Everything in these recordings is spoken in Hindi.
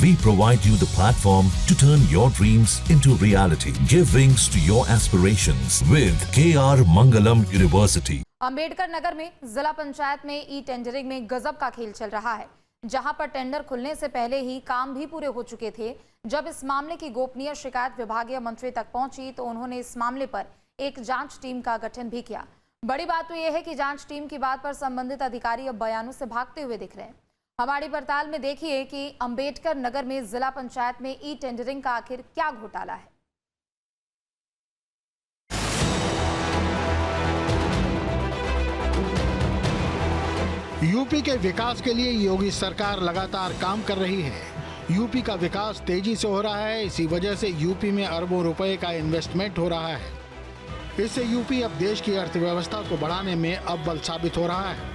We provide you the platform to turn your dreams into reality. Give wings to your aspirations with KR Mangalam University. Ambedkar Nagar में जिला पंचायत में ई टेंडरिंग में गजब का खेल चल रहा है, जहां पर टेंडर खुलने से पहले ही काम भी पूरे हो चुके थे। जब इस मामले की गोपनीय शिकायत विभागीय मंत्री तक पहुंची तो उन्होंने इस मामले पर एक जांच टीम का गठन भी किया। बड़ी बात तो यह है कि जांच टीम की बात पर संबंधित अधिकारी अब बयानों से भागते हुए दिख रहे हैं। हमारी पड़ताल में देखिए कि अंबेडकर नगर में जिला पंचायत में ई टेंडरिंग का आखिर क्या घोटाला है। यूपी के विकास के लिए योगी सरकार लगातार काम कर रही है। यूपी का विकास तेजी से हो रहा है, इसी वजह से यूपी में अरबों रुपए का इन्वेस्टमेंट हो रहा है। इससे यूपी अब देश की अर्थव्यवस्था को बढ़ाने में अव्वल साबित हो रहा है।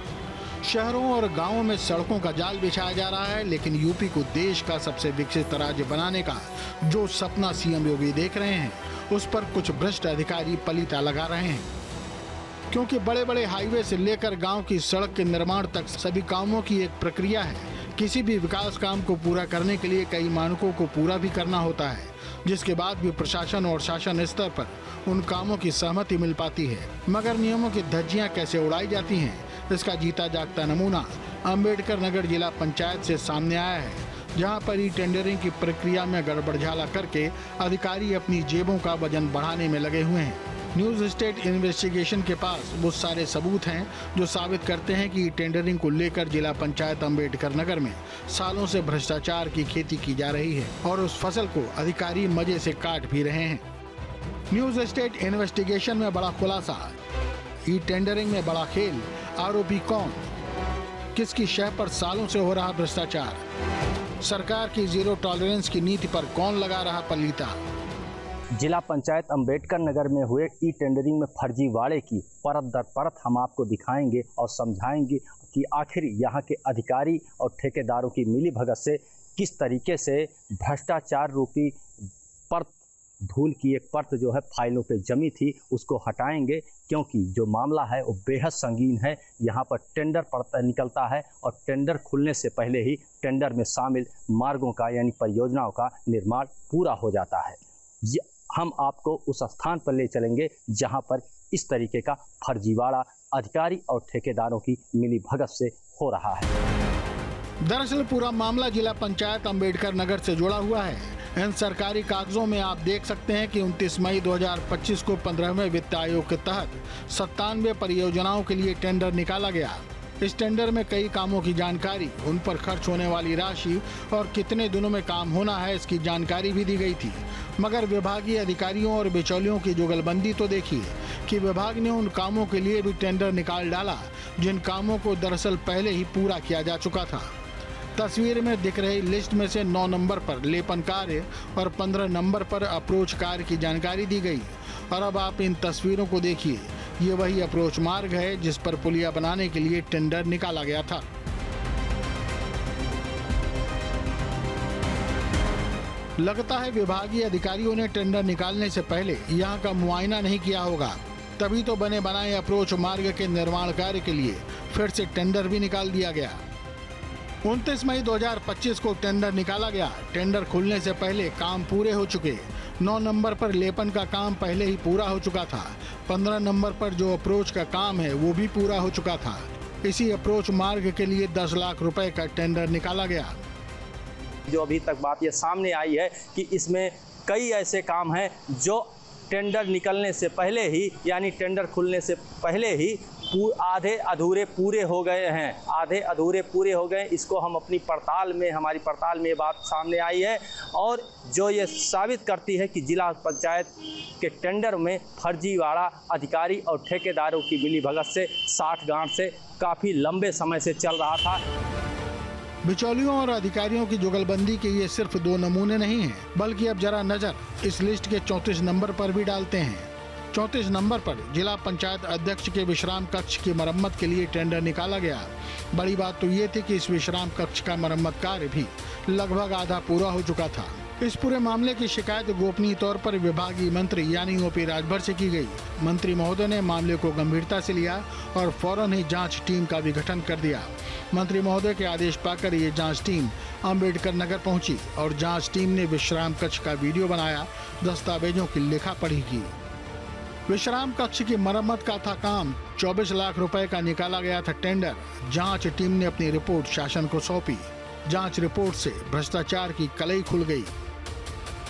शहरों और गांवों में सड़कों का जाल बिछाया जा रहा है, लेकिन यूपी को देश का सबसे विकसित राज्य बनाने का जो सपना सीएम योगी देख रहे हैं, उस पर कुछ भ्रष्ट अधिकारी पलीता लगा रहे हैं। क्योंकि बड़े बड़े हाईवे से लेकर गांव की सड़क के निर्माण तक सभी कामों की एक प्रक्रिया है। किसी भी विकास काम को पूरा करने के लिए कई मानकों को पूरा भी करना होता है, जिसके बाद भी प्रशासन और शासन स्तर पर उन कामों की सहमति मिल पाती है। मगर नियमों की धज्जियां कैसे उड़ाई जाती हैं, इसका जीता जागता नमूना अंबेडकर नगर जिला पंचायत से सामने आया है, जहां पर ई टेंडरिंग की प्रक्रिया में गड़बड़झाला करके अधिकारी अपनी जेबों का वजन बढ़ाने में लगे हुए हैं। न्यूज स्टेट इन्वेस्टिगेशन के पास वो सारे सबूत हैं जो साबित करते हैं कि टेंडरिंग को लेकर जिला पंचायत अंबेडकर नगर में सालों से भ्रष्टाचार की खेती की जा रही है और उस फसल को अधिकारी मजे से काट भी रहे हैं। न्यूज स्टेट इन्वेस्टिगेशन में बड़ा खुलासा, ई टेंडरिंग में बड़ा खेल, आरोपी कौन, किसकी शह पर सालों से हो रहा भ्रष्टाचार, सरकार की जीरो टॉलरेंस की नीति पर कौन लगा रहा पलीता। जिला पंचायत अंबेडकर नगर में हुए ई टेंडरिंग में फर्जीवाड़े की परत दर परत हम आपको दिखाएंगे और समझाएंगे कि आखिर यहाँ के अधिकारी और ठेकेदारों की मिलीभगत से किस तरीके से भ्रष्टाचार रूपी परत, धूल की एक परत जो है फाइलों पे जमी थी, उसको हटाएंगे। क्योंकि जो मामला है वो बेहद संगीन है। यहाँ पर टेंडर पड़ता निकलता है और टेंडर खुलने से पहले ही टेंडर में शामिल मार्गों का यानी परियोजनाओं का निर्माण पूरा हो जाता है। हम आपको उस स्थान पर ले चलेंगे जहां पर इस तरीके का फर्जीवाड़ा अधिकारी और ठेकेदारों की मिलीभगत से हो रहा है। दरअसल पूरा मामला जिला पंचायत अंबेडकर नगर से जुड़ा हुआ है। इन सरकारी कागजों में आप देख सकते हैं कि 29 मई 2025 को 15वें वित्त आयोग के तहत 97 परियोजनाओं के लिए टेंडर निकाला गया। इस टेंडर में कई कामों की जानकारी, उन पर खर्च होने वाली राशि और कितने दिनों में काम होना है, इसकी जानकारी भी दी गई थी। मगर विभागीय अधिकारियों और बिचौलियों की जुगलबंदी तो देखिए कि विभाग ने उन कामों के लिए भी टेंडर निकाल डाला जिन कामों को दरअसल पहले ही पूरा किया जा चुका था। तस्वीर में दिख रही लिस्ट में से 9 नंबर पर लेपन कार्य और 15 नंबर पर अप्रोच कार्य की जानकारी दी गई। और अब आप इन तस्वीरों को देखिए, ये वही अप्रोच मार्ग है जिस पर पुलिया बनाने के लिए टेंडर निकाला गया था। लगता है विभागीय अधिकारियों ने टेंडर निकालने से पहले यहाँ का मुआयना नहीं किया होगा, तभी तो बने बनाए अप्रोच मार्ग के निर्माण कार्य के लिए फिर से टेंडर भी निकाल दिया गया। 29 मई 2025 को टेंडर निकाला गया। टेंडर खुलने से पहले काम पूरे हो चुके। 9 नंबर पर लेपन का काम पहले ही पूरा हो चुका था। 15 नंबर पर जो अप्रोच का काम है वो भी पूरा हो चुका था। इसी अप्रोच मार्ग के लिए 10 लाख रुपए का टेंडर निकाला गया। जो अभी तक बात ये सामने आई है कि इसमें कई ऐसे काम हैं जो टेंडर निकलने से पहले ही यानी टेंडर खुलने से पहले ही आधे अधूरे पूरे हो गए हैं। आधे अधूरे पूरे हो गए, इसको हम अपनी पड़ताल में, हमारी पड़ताल में ये बात सामने आई है और जो ये साबित करती है कि जिला पंचायत के टेंडर में फर्जीवाड़ा अधिकारी और ठेकेदारों की मिलीभगत से साठगांठ से काफ़ी लंबे समय से चल रहा था। बिचौलियों और अधिकारियों की जुगलबंदी के ये सिर्फ 2 नमूने नहीं हैं, बल्कि अब जरा नजर इस लिस्ट के 34 नंबर पर भी डालते हैं। 34 नंबर पर जिला पंचायत अध्यक्ष के विश्राम कक्ष की मरम्मत के लिए टेंडर निकाला गया। बड़ी बात तो ये थी कि इस विश्राम कक्ष का मरम्मत कार्य भी लगभग आधा पूरा हो चुका था। इस पूरे मामले की शिकायत गोपनीय तौर पर विभागीय मंत्री यानी ओपी राजभर से की गई। मंत्री महोदय ने मामले को गंभीरता से लिया और फौरन ही जांच टीम का भी गठन कर दिया। मंत्री महोदय के आदेश पाकर ये जांच टीम अंबेडकर नगर पहुंची और जांच टीम ने विश्राम कक्ष का वीडियो बनाया, दस्तावेजों की लिखा पढ़ी की। विश्राम कक्ष की मरम्मत का था काम। 24 लाख रुपए का निकाला गया था टेंडर। जांच टीम ने अपनी रिपोर्ट शासन को सौंपी। जांच रिपोर्ट से भ्रष्टाचार की कलई खुल गई।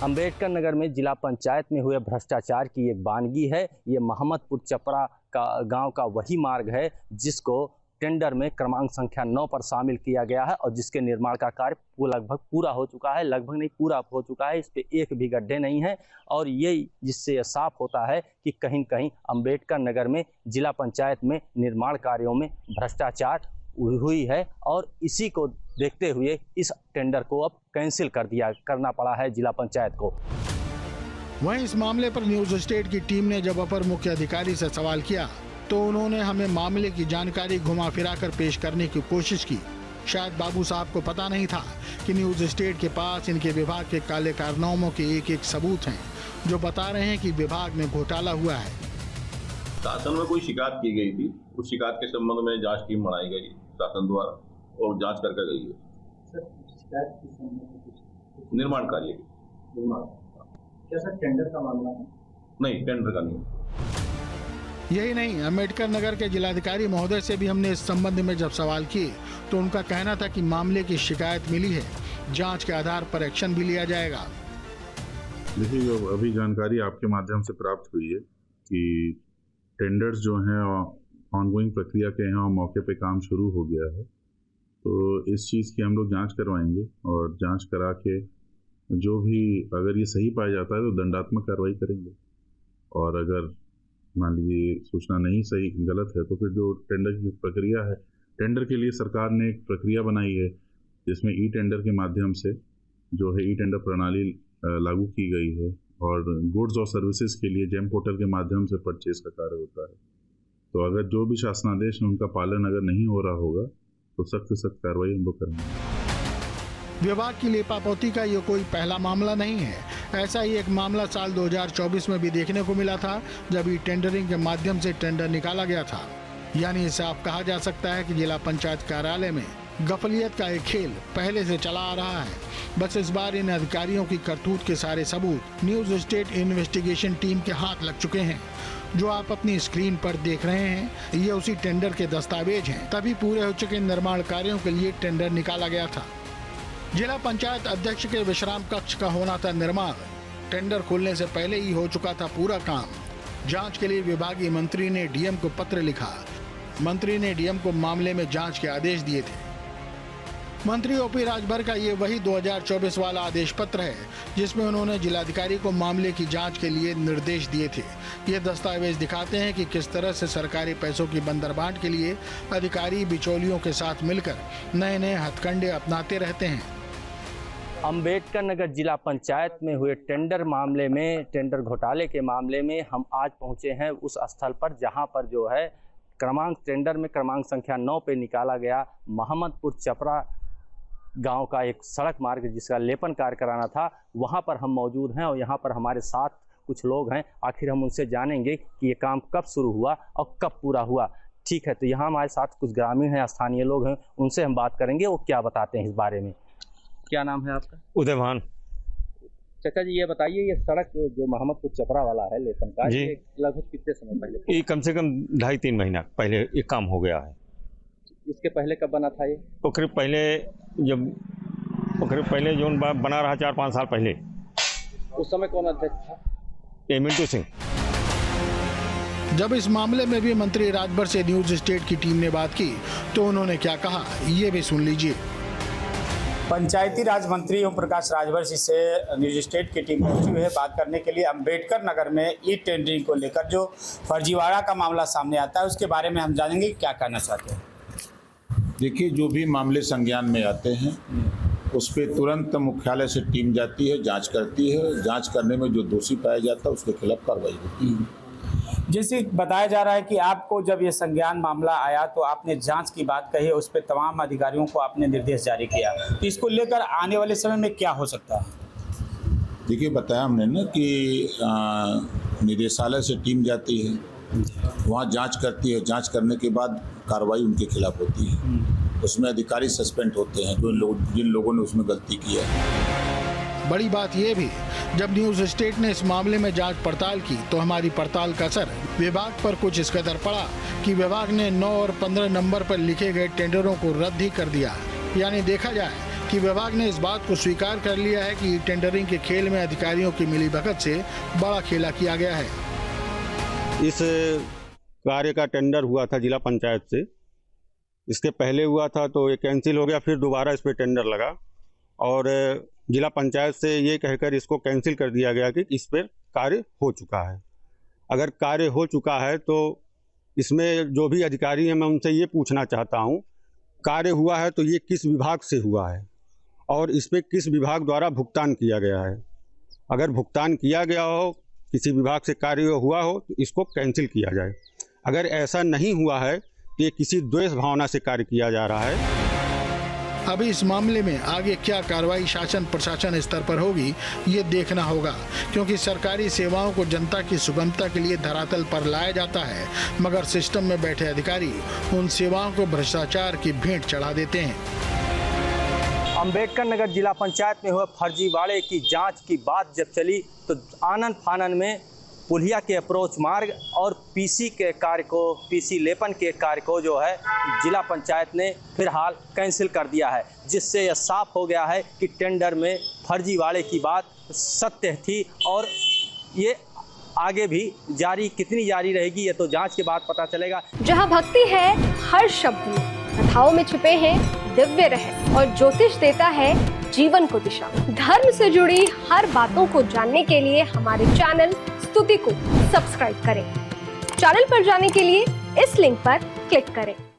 अंबेडकर नगर में जिला पंचायत में हुए भ्रष्टाचार की एक वानगी है। ये मोहम्मदपुर चपरा का गांव का वही मार्ग है जिसको टेंडर में क्रमांक संख्या 9 पर शामिल किया गया है और जिसके निर्माण का कार्य लगभग पूरा हो चुका है, लगभग नहीं पूरा हो चुका है। इस पे एक भी गड्ढे नहीं है और ये जिससे यह साफ होता है कि कहीं कहीं अंबेडकर नगर में जिला पंचायत में निर्माण कार्यों में भ्रष्टाचार हुई है और इसी को देखते हुए इस टेंडर को अब कैंसिल करना पड़ा है जिला पंचायत को। वहीं इस मामले पर न्यूज स्टेट की टीम ने जब अपर मुख्य अधिकारी से सवाल किया तो उन्होंने हमें मामले की जानकारी घुमा फिरा कर पेश करने की कोशिश की। शायद बाबू साहब को पता नहीं था कि न्यूज स्टेट के पास इनके विभाग के काले कारनामों के एक एक सबूत हैं जो बता रहे हैं कि विभाग में घोटाला हुआ है। शासन में कोई शिकायत की गई थी, उस शिकायत के संबंध में जांच टीम बनाई गई शासन द्वारा और जांच करके गई है। निर्माण कार्य की। क्या सर टेंडर का मामला है? नहीं, टेंडर का नहीं। यही नहीं, अंबेडकर नगर के जिलाधिकारी महोदय से भी हमने इस संबंध में जब सवाल किए तो उनका कहना था कि मामले की शिकायत मिली है, जांच के आधार पर एक्शन भी लिया जाएगा। देखिए, जो अभी जानकारी आपके माध्यम से प्राप्त हुई है कि टेंडर्स जो हैं ऑनगोइंग प्रक्रिया के यहाँ मौके पे काम शुरू हो गया है, तो इस चीज़ की हम लोग जांच करवाएंगे और जांच करा के जो भी अगर ये सही पाया जाता है तो दंडात्मक कार्रवाई करेंगे और अगर मान लीजिए सूचना नहीं सही गलत है तो फिर जो टेंडर की प्रक्रिया है, टेंडर के लिए सरकार ने एक प्रक्रिया बनाई है जिसमें ई टेंडर के माध्यम से जो है ई टेंडर प्रणाली लागू की गई है और गुड्स और सर्विसेज के लिए जेम पोर्टल के माध्यम से परचेज का कार्य होता है। तो अगर जो भी शासनादेश है उनका पालन अगर नहीं हो रहा होगा तो सख्त से सख्त कार्रवाई हम लोग करेंगे। विभाग की लेपापोती का ये कोई पहला मामला नहीं है। ऐसा ही एक मामला साल 2024 में भी देखने को मिला था जब ई टेंडरिंग के माध्यम से टेंडर निकाला गया था। यानी इसे आप कहा जा सकता है कि जिला पंचायत कार्यालय में गफलियत का एक खेल पहले से चला आ रहा है। बस इस बार इन अधिकारियों की करतूत के सारे सबूत न्यूज स्टेट इन्वेस्टिगेशन टीम के हाथ लग चुके हैं। जो आप अपनी स्क्रीन पर देख रहे हैं ये उसी टेंडर के दस्तावेज हैं। तभी पूरे हो चुके निर्माण कार्यों के लिए टेंडर निकाला गया था। जिला पंचायत अध्यक्ष के विश्राम कक्ष का होना था निर्माण। टेंडर खुलने से पहले ही हो चुका था पूरा काम। जांच के लिए विभागीय मंत्री ने डीएम को पत्र लिखा। मंत्री ने डीएम को मामले में जांच के आदेश दिए थे। मंत्री ओपी राजभर का ये वही 2024 वाला आदेश पत्र है जिसमें उन्होंने जिलाधिकारी को मामले की जांच के लिए निर्देश दिए थे। ये दस्तावेज दिखाते हैं कि किस तरह से सरकारी पैसों की बंदरबांट के लिए अधिकारी बिचौलियों के साथ मिलकर नए नए हथकंडे अपनाते रहते हैं। अंबेडकर नगर जिला पंचायत में हुए टेंडर मामले में, टेंडर घोटाले के मामले में हम आज पहुंचे हैं उस स्थल पर जहां पर जो है टेंडर में क्रमांक संख्या 9 पे निकाला गया मोहम्मदपुर चपरा गांव का एक सड़क मार्ग जिसका लेपन कार्य कराना था, वहां पर हम मौजूद हैं और यहां पर हमारे साथ कुछ लोग हैं। आखिर हम उनसे जानेंगे कि ये काम कब शुरू हुआ और कब पूरा हुआ। ठीक है, तो यहाँ हमारे साथ कुछ ग्रामीण हैं, स्थानीय लोग हैं, उनसे हम बात करेंगे वो क्या बताते हैं इस बारे में। क्या नाम है आपका? उदयभान। चाचा जी, ये बताइए ये सड़क जो मोहम्मदपुर चपरा वाला है लेपन का, ये लगभग कितने समय पहले? ये कम से कम 2.5-3 महीना पहले ये काम हो गया है। इसके पहले कब बना था ये? ओकरे पहले जो बना रहा 4-5 साल पहले। उस समय कौन अध्यक्ष था? मिंटू सिंह। जब इस मामले में भी मंत्री राजभर से न्यूज स्टेट की टीम ने बात की तो उन्होंने क्या कहा ये भी सुन लीजिए। पंचायती राज मंत्री ओम प्रकाश राजभर जी से न्यूज स्टेट की टीम पहुंची हुई है बात करने के लिए अंबेडकर नगर में ई टेंडरिंग को लेकर जो फर्जीवाड़ा का मामला सामने आता है उसके बारे में हम जानेंगे क्या कहना चाहते हैं। देखिए, जो भी मामले संज्ञान में आते हैं उस पर तुरंत मुख्यालय से टीम जाती है, जांच करती है। जांच करने में जो दोषी पाया जाता है उसके खिलाफ कार्रवाई होती है। जैसे बताया जा रहा है कि आपको जब ये संज्ञान मामला आया तो आपने जांच की बात कही, उस पर तमाम अधिकारियों को आपने निर्देश जारी किया, तो इसको लेकर आने वाले समय में क्या हो सकता है? देखिए, बताया हमने ना कि निदेशालय से टीम जाती है, वहाँ जांच करती है। जांच करने के बाद कार्रवाई उनके खिलाफ होती है। उसमें अधिकारी सस्पेंड होते हैं जिन लोगों ने उसमें गलती की है। बड़ी बात यह भी, जब न्यूज स्टेट ने इस मामले में जांच पड़ताल की तो हमारी पड़ताल का असर विभाग पर कुछ इस कदर पड़ा कि विभाग ने 9 और 15 नंबर पर लिखे गए टेंडरों को रद्द ही कर दिया। यानी देखा जाए कि विभाग ने इस बात को स्वीकार कर लिया है कि टेंडरिंग के खेल में अधिकारियों की मिलीभगत से बड़ा खेला किया गया है। इस कार्य का टेंडर हुआ था जिला पंचायत से, इसके पहले हुआ था तो ये कैंसिल हो गया, फिर दोबारा इस पर टेंडर लगा और जिला पंचायत से ये कहकर इसको कैंसिल कर दिया गया कि इस पर कार्य हो चुका है। अगर कार्य हो चुका है तो इसमें जो भी अधिकारी हैं मैं उनसे ये पूछना चाहता हूँ, कार्य हुआ है तो ये किस विभाग से हुआ है और इस पर किस विभाग द्वारा भुगतान किया गया है। अगर भुगतान किया गया हो, किसी विभाग से कार्य हुआ हो तो इसको कैंसिल किया जाए। अगर ऐसा नहीं हुआ है तो ये किसी द्वेष भावना से कार्य किया जा रहा है। अभी इस मामले में आगे क्या कार्रवाई शासन प्रशासन स्तर पर होगी ये देखना होगा, क्योंकि सरकारी सेवाओं को जनता की सुगमता के लिए धरातल पर लाया जाता है, मगर सिस्टम में बैठे अधिकारी उन सेवाओं को भ्रष्टाचार की भेंट चढ़ा देते हैं। अंबेडकर नगर जिला पंचायत में हुए फर्जीवाड़े की जांच की बात जब चली तो आनन फानन में पुलिया के अप्रोच मार्ग और पीसी लेपन के कार्य को जो है जिला पंचायत ने फिलहाल कैंसिल कर दिया है, जिससे यह साफ हो गया है कि टेंडर में फर्जीवाड़े की बात सत्य थी और ये आगे भी कितनी जारी रहेगी ये तो जांच के बाद पता चलेगा। जहां भक्ति है हर शब्द में, कथाओं में छुपे हैं दिव्य रहस्य और ज्योतिष देता है जीवन को दिशा। धर्म से जुड़ी हर बातों को जानने के लिए हमारे चैनल स्तुति को सब्सक्राइब करें। चैनल पर जाने के लिए इस लिंक पर क्लिक करें।